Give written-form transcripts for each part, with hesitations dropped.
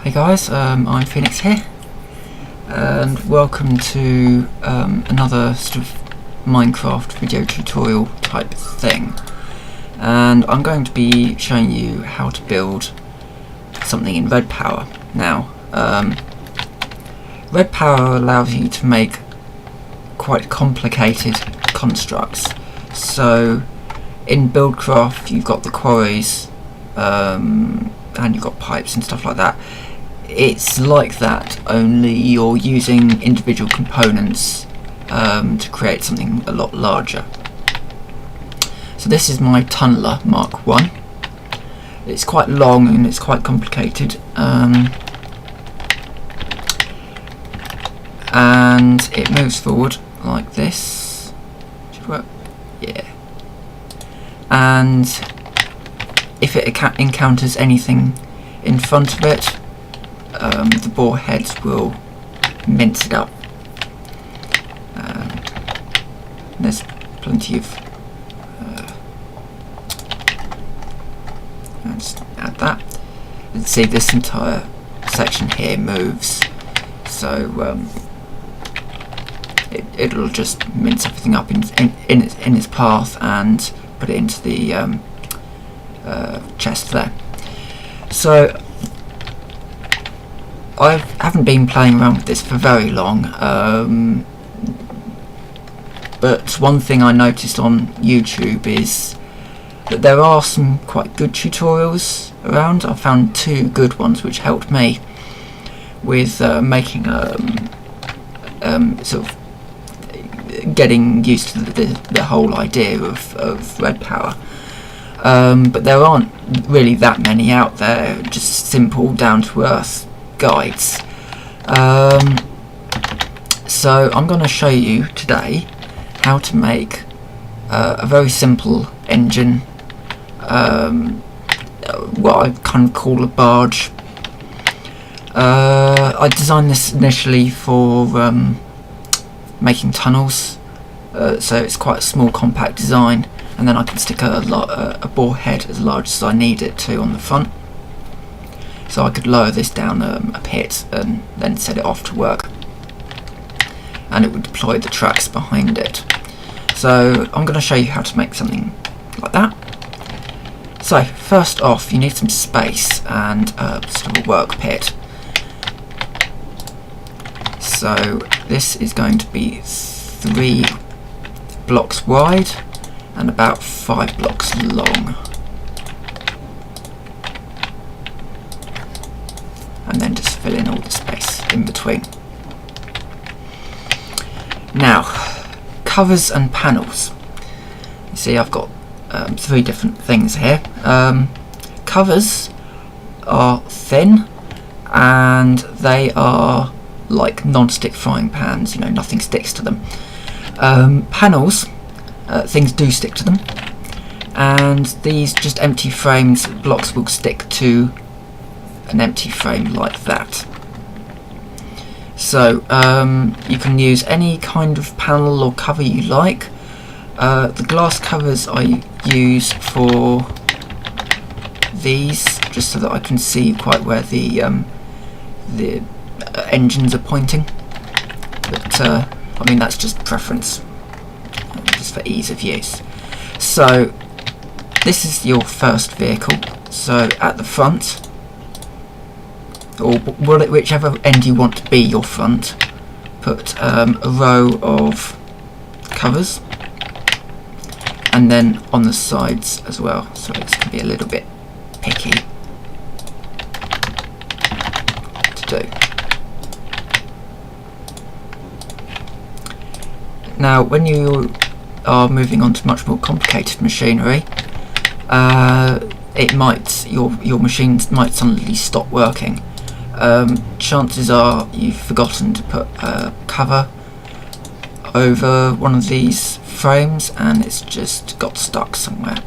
Hey guys, I'm Phoenix here, and welcome to another sort of Minecraft video tutorial type thing. And I'm going to be showing you how to build something in redpower. Now, redpower allows you to make quite complicated constructs. So in buildcraft you've got the quarries, and you've got pipes and stuff like that. It's like that, only you're using individual components to create something a lot larger. So this is my tunneler Mark 1. It's quite long and it's quite complicated, and it moves forward like this. Should work? Yeah. And if it encounters anything in front of it, the bore heads will mince it up. There's plenty of just add that. You can see this entire section here moves, so it'll just mince everything up in its path and put it into the chest there. So I haven't been playing around with this for very long, but one thing I noticed on YouTube is that there are some quite good tutorials around. I found two good ones which helped me with making sort of getting used to the whole idea of redpower. But there aren't really that many out there, just simple down-to-earth guides. So I'm going to show you today how to make a very simple engine, what I kind of call a barge. I designed this initially for making tunnels, so it's quite a small compact design, and then I can stick a bore head as large as I need it to on the front. So I could lower this down a pit and then set it off to work, and it would deploy the tracks behind it. So I'm going to show you how to make something like that. So first off, you need some space and sort of a work pit. So this is going to be 3 blocks wide and about 5 blocks long. And then just fill in all the space in between. Now, covers and panels. You see I've got 3 different things here. Covers are thin and they are like non-stick frying pans, you know, nothing sticks to them. Panels, things do stick to them, and these just empty frames, blocks will stick to an empty frame like that. So you can use any kind of panel or cover you like. The glass covers I use for these, just so that I can see quite where the engines are pointing, but I mean that's just preference, just for ease of use. So this is your first vehicle, so at the front, or whichever end you want to be your front, put a row of covers, and then on the sides as well, so it's going to be a little bit picky to do. Now when you are moving on to much more complicated machinery, your machines might suddenly stop working. Chances are you've forgotten to put a cover over one of these frames and it's just got stuck somewhere.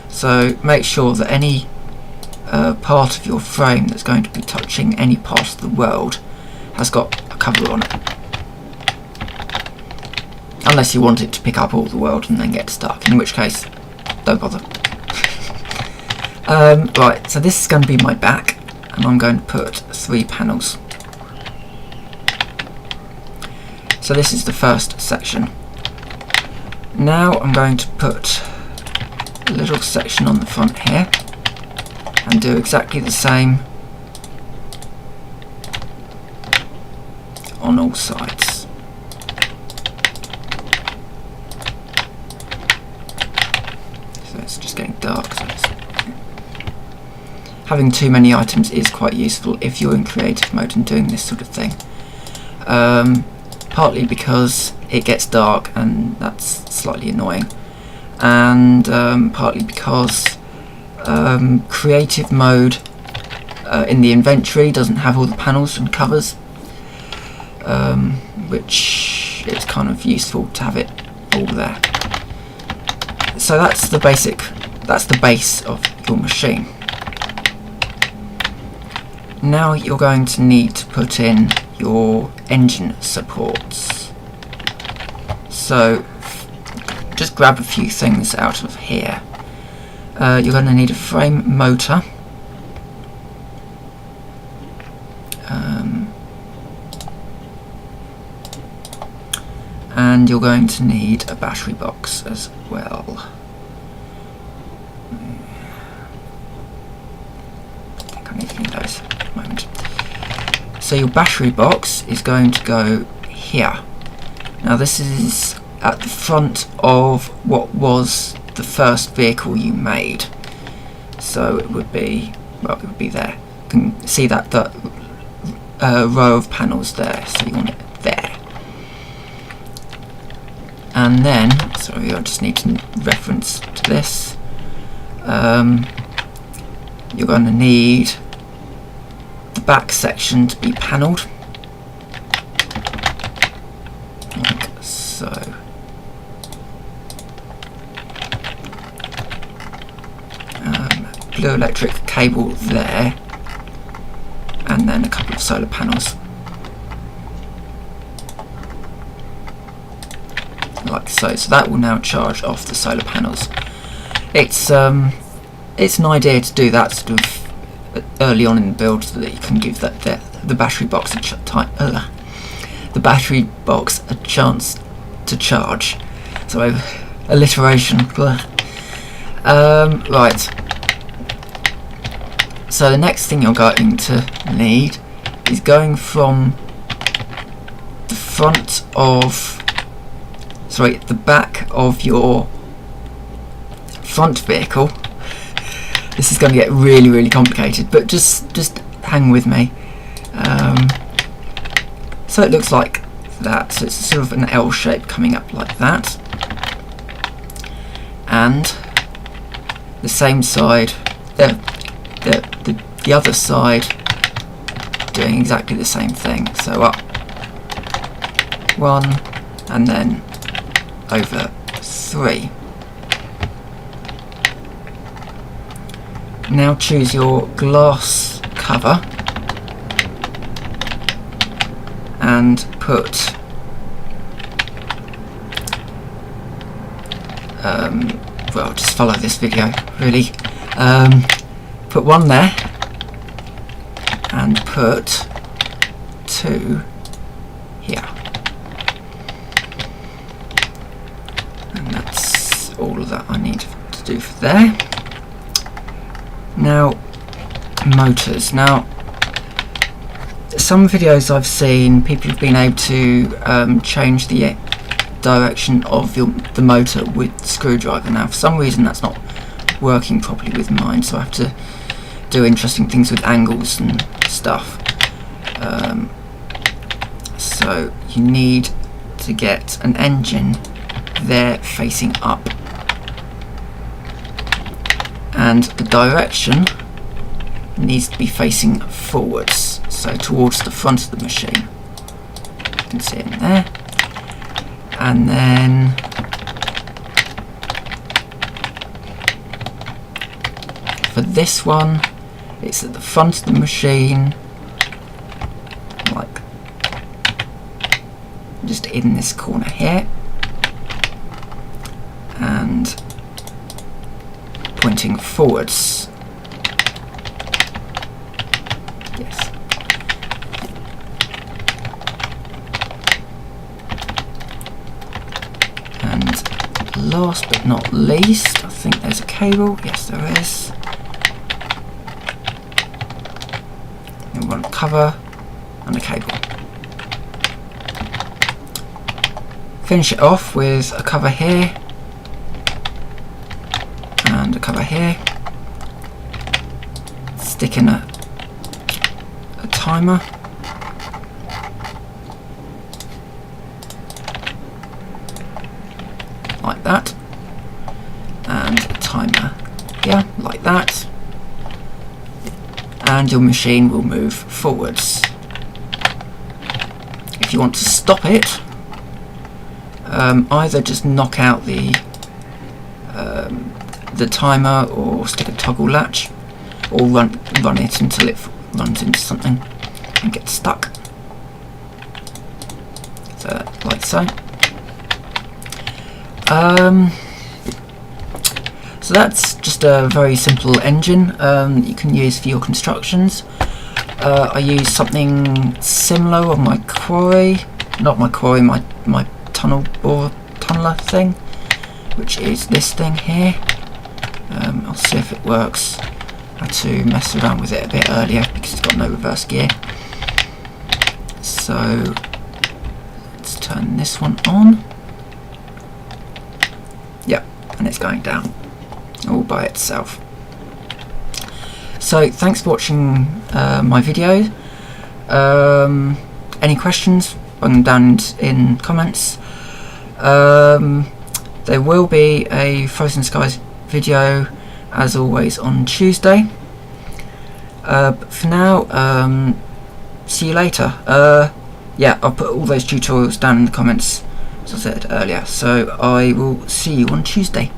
So make sure that any part of your frame that's going to be touching any part of the world has got a cover on it. Unless you want it to pick up all the world and then get stuck, in which case, don't bother. Right, so this is going to be my back. and I'm going to put 3 panels. So this is the first section. Now I'm going to put a little section on the front here and do exactly the same on all sides. So it's just getting dark. So having too many items is quite useful if you're in creative mode and doing this sort of thing. Partly because it gets dark and that's slightly annoying, and partly because creative mode in the inventory doesn't have all the panels and covers, which it's kind of useful to have it all there. So that's the base of your machine. Now you're going to need to put in your engine supports. So just grab a few things out of here. You're going to need a frame motor, and you're going to need a battery box as well. I think I need to need those at the moment. So your battery box is going to go here. Now this is at the front of what was the first vehicle you made. So it would be, well, it would be there. You can see that row of panels there, so you want it there. And then, sorry, I just need to reference to this. You're going to need the back section to be panelled, like so. Blue electric cable there, and then a couple of solar panels, like so. So that will now charge off the solar panels. It's an idea to do that sort of early on in the build, so that you can give the battery box a chance to charge. So alliteration. Right. So the next thing you're going to need is going from the back of your front vehicle. This is going to get really, really complicated, but just hang with me. So it looks like that. So it's sort of an L shape coming up like that, and the same side, the other side, doing exactly the same thing. So up 1 and then over 3. Now choose your glass cover and put well, just follow this video really. Put 1 there and put 2 here, and that's all that I need to do for there. Now motors. Now some videos I've seen, people have been able to change the direction of the motor with the screwdriver. Now for some reason that's not working properly with mine, so I have to do interesting things with angles and stuff. So you need to get an engine there facing up, and the direction needs to be facing forwards, so towards the front of the machine. You can see it in there. And then for this one, it's at the front of the machine, like just in this corner here, and pointing forwards. Yes. And last but not least, I think there's a cable. Yes, there is. We want a cover and a cable. Finish it off with a cover here and a cover here. Stick in a timer. Like that. And a timer here, like that. And your machine will move forwards. If you want to stop it, either just knock out the timer or stick a toggle latch, or run it until it runs into something and gets stuck. So, like so. So that's just a very simple engine you can use for your constructions. I use something similar on my quarry, not my quarry, my tunneler thing, which is this thing here. I'll see if it works. I had to mess around with it a bit earlier because it's got no reverse gear. So let's turn this one on. Yep, and it's going down all by itself. So thanks for watching my video. Any questions, put them down in comments. There will be a Frozen Skies video as always on Tuesday. But for now, see you later. Yeah, I'll put all those tutorials down in the comments as I said earlier, so I will see you on Tuesday.